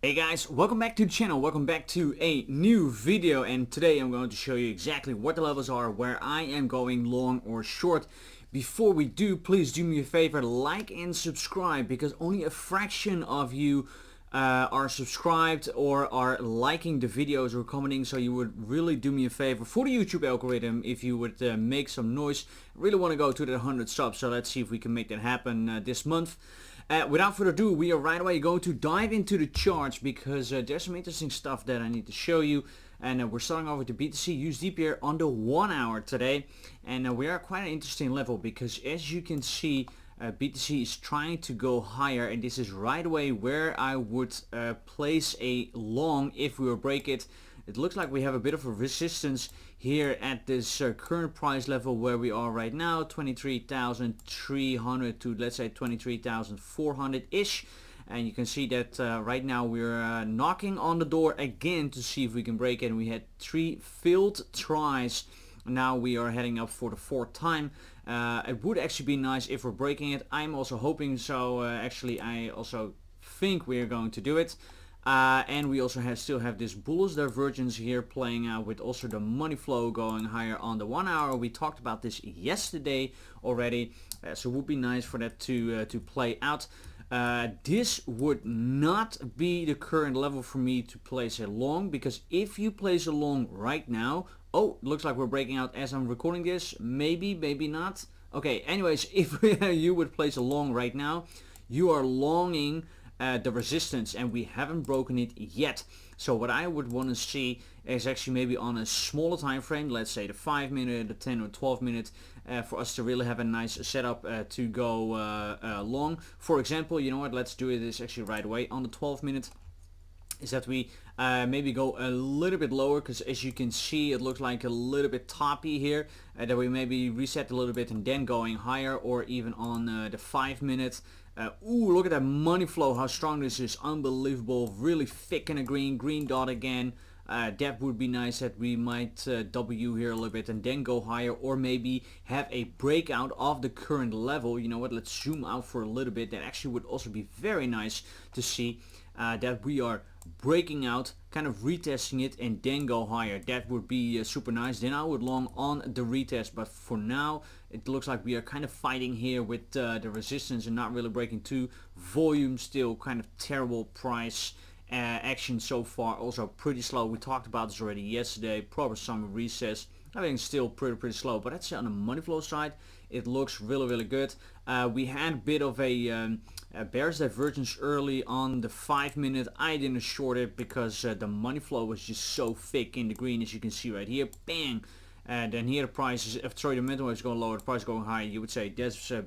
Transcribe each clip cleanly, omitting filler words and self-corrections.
Hey guys, welcome back to the channel, welcome back to a new video, and today I'm going to show you exactly what the levels are, where I am going long or short. Before we do, please do me a favor, like and subscribe, because only a fraction of you are subscribed or are liking the videos or commenting, so you would really do me a favor for the YouTube algorithm if you would make some noise. I really want to go to the 100 subs, so let's see if we can make that happen this month. Without further ado, we are right away going to dive into the charts because there's some interesting stuff that I need to show you. And we're starting off with the BTC USD pair on the 1 hour today. And we are at quite an interesting level because, as you can see, BTC is trying to go higher, and this is right away where I would place a long if we will break it. It looks like we have a bit of a resistance here at this current price level where we are right now, 23,300 to, let's say, 23,400-ish. And you can see that right now we're knocking on the door again to see if we can break it. And we had 3 failed tries. Now we are heading up for the 4th time. It would actually be nice if we're breaking it. I'm also hoping so. Actually, I also think we are going to do it. And we also still have this bullish divergence here playing out, with also the money flow going higher on the 1 hour. We talked about this yesterday already, so it would be nice for that to play out. This would not be the current level for me to place a long, because if you place a long right now, oh, looks like we're breaking out as I'm recording this. Maybe not. Okay, anyways, if you would place a long right now, you are longing the resistance, and we haven't broken it yet. So what I would want to see is actually maybe on a smaller time frame, let's say the 5 minute, the 10 or 12 minute, for us to really have a nice setup to go long. For example, you know what, let's do this actually right away on the 12 minute. Is that we maybe go a little bit lower, because as you can see it looks like a little bit toppy here, that we maybe reset a little bit and then going higher, or even on the 5 minute. Ooh, look at that money flow, how strong this is, unbelievable, really thick in a green dot again. That would be nice, that we might W here a little bit and then go higher, or maybe have a breakout of the current level. You know what, let's zoom out for a little bit. That actually would also be very nice to see, that we are breaking out, kind of retesting it and then go higher. That would be super nice. Then I would long on the retest, but for now it looks like we are kind of fighting here with the resistance and not really breaking through. Volume still kind of terrible, price action so far also pretty slow. We talked about this already yesterday, proper summer recess. I think it's still pretty slow, but that's on the money flow side. It looks really good. We had a bit of a bearish divergence early on the 5 minute. I didn't short it because the money flow was just so thick in the green, as you can see right here. Bang! And then here the price is, sorry, the momentum is going lower, the price going higher. You would say there's a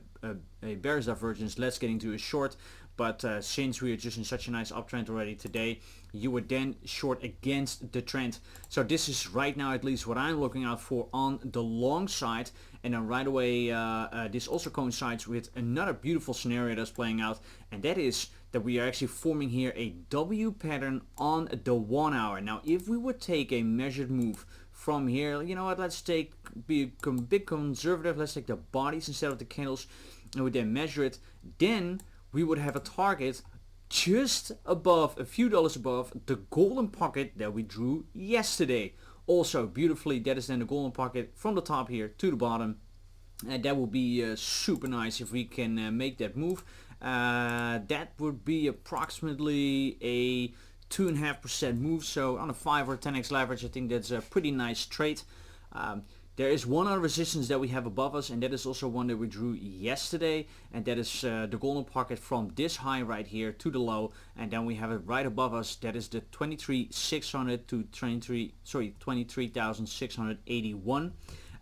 bearish divergence, let's get into a short. But since we are just in such a nice uptrend already today, you would then short against the trend. So this is right now at least what I'm looking out for on the long side. And then right away this also coincides with another beautiful scenario that's playing out, and that is that we are actually forming here a W pattern on the 1 hour. Now if we would take a measured move from here, you know what, let's be a bit conservative, let's take the bodies instead of the candles, and we then measure it, then we would have a target just above, a few dollars above, the golden pocket that we drew yesterday. Also beautifully, that is then the golden pocket from the top here to the bottom. And that would be super nice if we can make that move. That would be approximately a 2.5% move. So on a 5 or 10x leverage, I think that's a pretty nice trade. There is one other resistance that we have above us, and that is also one that we drew yesterday, and that is the golden pocket from this high right here to the low, and then we have it right above us. That is the 23,600 to 23,681.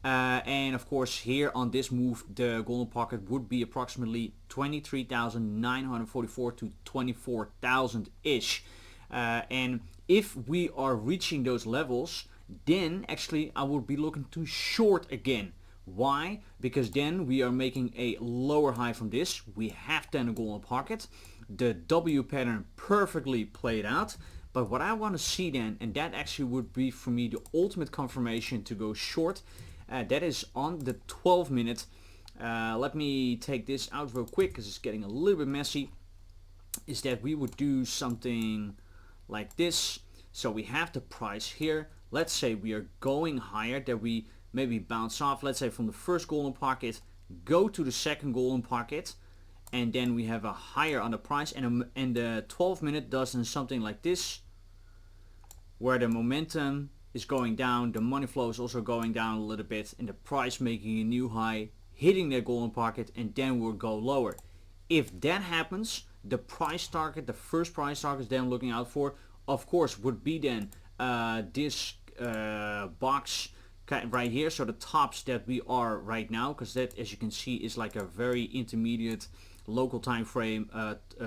And of course here on this move the golden pocket would be approximately 23,944 to 24,000 ish. And if we are reaching those levels, then actually I would be looking to short again. Why? Because then we are making a lower high from this. We have then a golden pocket. The W pattern perfectly played out. But what I want to see then, and that actually would be for me the ultimate confirmation to go short, that is on the 12 minute. Let me take this out real quick because it's getting a little bit messy. Is that we would do something like this. So we have the price here. Let's say we are going higher, that we maybe bounce off, let's say from the first golden pocket, go to the second golden pocket, and then we have a higher on the price, and the 12 minute does something like this, where the momentum is going down, the money flow is also going down a little bit, and the price making a new high, hitting that golden pocket, and then we'll go lower. If that happens, the price target, the first price target then looking out for, of course, would be then this box right here, so the tops that we are right now, because that, as you can see, is like a very intermediate local time frame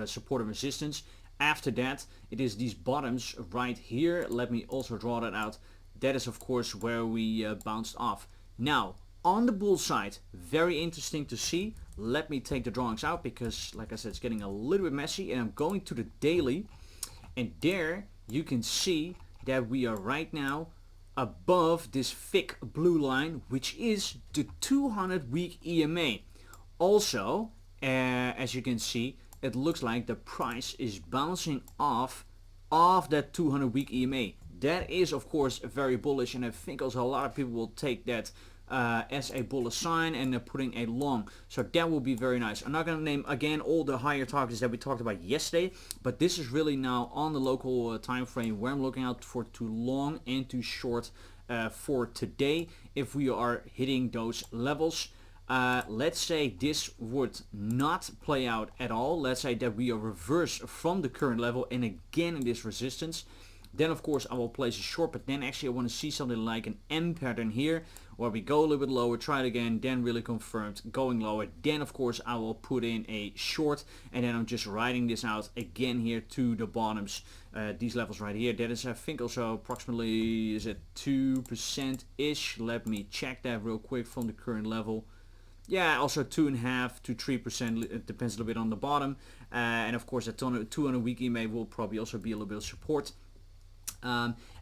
support and resistance. After that, it is these bottoms right here. Let me also draw that out. That is, of course, where we bounced off. Now, on the bull side, very interesting to see. Let me take the drawings out because, like I said, it's getting a little bit messy, and I'm going to the daily, and there you can see that we are right now above this thick blue line, which is the 200 week EMA. Also, as you can see, it looks like the price is bouncing off that 200 week EMA. That is, of course, very bullish, and I think also a lot of people will take that as a bullish sign and putting a long. So that will be very nice. I'm not going to name again all the higher targets that we talked about yesterday, but this is really now on the local time frame where I'm looking out for too long and too short for today. If we are hitting those levels, let's say this would not play out at all. Let's say that we are reversed from the current level and again in this resistance. Then of course I will place a short, but then actually I want to see something like an M pattern here, where we go a little bit lower, try it again, then really confirmed going lower. Then of course I will put in a short, and then I'm just riding this out again here to the bottoms, these levels right here. That is, I think, also approximately, is it 2% ish? Let me check that real quick from the current level. Yeah, also 2.5 to 3%. It depends a little bit on the bottom, and of course the 200 week EMA will probably also be a little bit of support.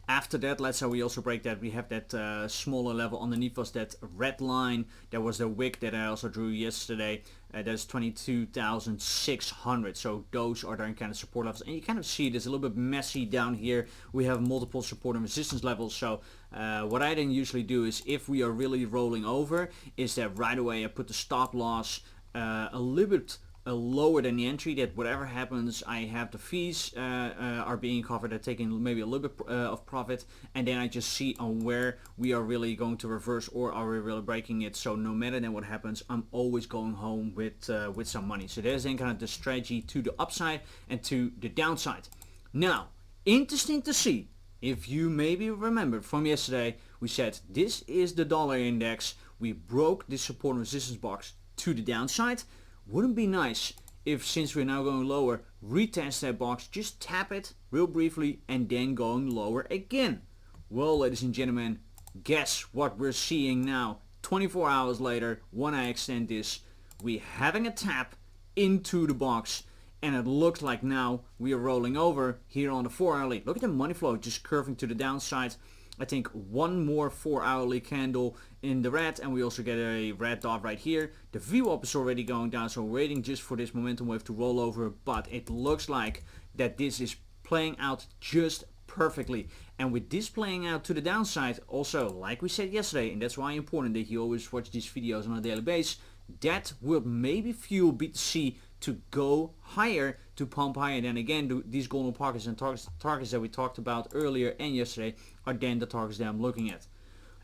After that, let's say we also break that, we have that smaller level underneath us, that red line. That was the wick that I also drew yesterday. That's 22,600. So those are then kind of support levels, and you kind of see it is a little bit messy down here. We have multiple support and resistance levels. So what I then usually do is, if we are really rolling over, is that right away I put the stop loss a little bit lower than the entry, that whatever happens, I have the fees are being covered, at taking maybe a little bit of profit, and then I just see on where we are really going to reverse, or are we really breaking it. So no matter then what happens, I'm always going home with some money. So there's then kind of the strategy to the upside and to the downside. Now, interesting to see, if you maybe remember from yesterday, we said this is the dollar index. We broke this support and resistance box to the downside. Wouldn't be nice if, since we're now going lower, retest that box, just tap it real briefly and then going lower again? Well, ladies and gentlemen, guess what we're seeing now? 24 hours later, when I extend this, we're having a tap into the box, and it looks like now we are rolling over here on the 4-hourly. Look at the money flow just curving to the downside. I think one more 4-hourly candle in the red, and we also get a red dot right here. The VWAP is already going down, so we're waiting just for this momentum wave to roll over, but it looks like that this is playing out just perfectly. And with this playing out to the downside, also, like we said yesterday, and that's why it's important that you always watch these videos on a daily basis, that will maybe fuel BTC to go higher, to pump higher. Then again, these golden pockets and targets that we talked about earlier and yesterday are then the targets that I'm looking at.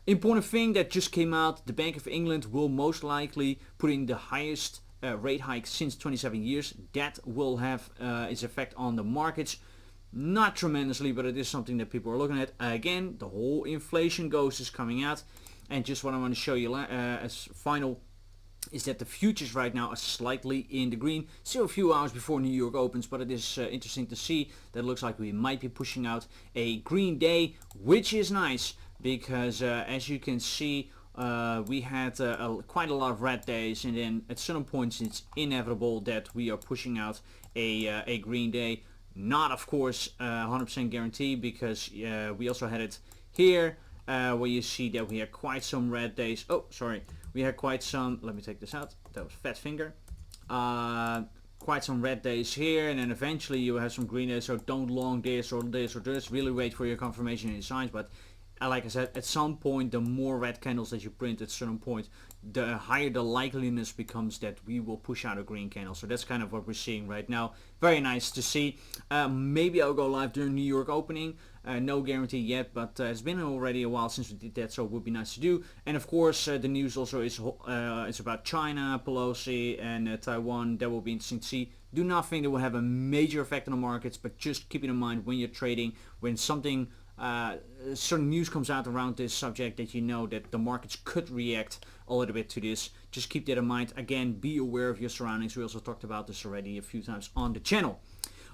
Important thing that just came out, the Bank of England will most likely put in the highest rate hike since 27 years. That will have its effect on the markets. Not tremendously, but it is something that people are looking at. Again, the whole inflation ghost is coming out. And just what I want to show you as final is that the futures right now are slightly in the green. Still a few hours before New York opens, but it is interesting to see that it looks like we might be pushing out a green day, which is nice because as you can see, we had quite a lot of red days, and then at certain points it's inevitable that we are pushing out a green day. Not, of course, 100% guarantee, because we also had it here where you see that we had quite some red days. Oh, sorry. We had quite some, let me take this out, that was fat finger, quite some red days here, and then eventually you have some green days, so don't long this or this or this. Really wait for your confirmation in signs. But like I said, at some point, the more red candles that you print at a certain point, the higher the likeliness becomes that we will push out a green candle. So that's kind of what we're seeing right now. Very nice to see. Maybe I'll go live during New York opening. No guarantee yet, but it's been already a while since we did that, so it would be nice to do. And of course, the news also is it's about China, Pelosi, and Taiwan. That will be interesting to see. Do not think it will have a major effect on the markets, but just keep it in mind when you're trading, when something certain news comes out around this subject, that you know that the markets could react a little bit to this. Just keep that in mind. Again, be aware of your surroundings. We also talked about this already a few times on the channel.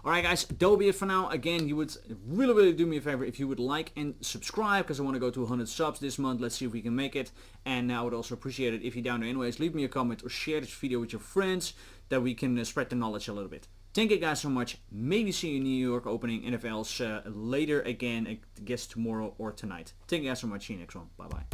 Alright guys, that'll be it for now. Again, you would really do me a favor if you would like and subscribe, because I want to go to 100 subs this month. Let's see if we can make it. And I would also appreciate it if you're down there anyways. Leave me a comment or share this video with your friends, that we can spread the knowledge a little bit. Thank you guys so much. Maybe see you in New York opening, and if else later again, I guess tomorrow or tonight. Thank you guys so much. See you next one. Bye bye.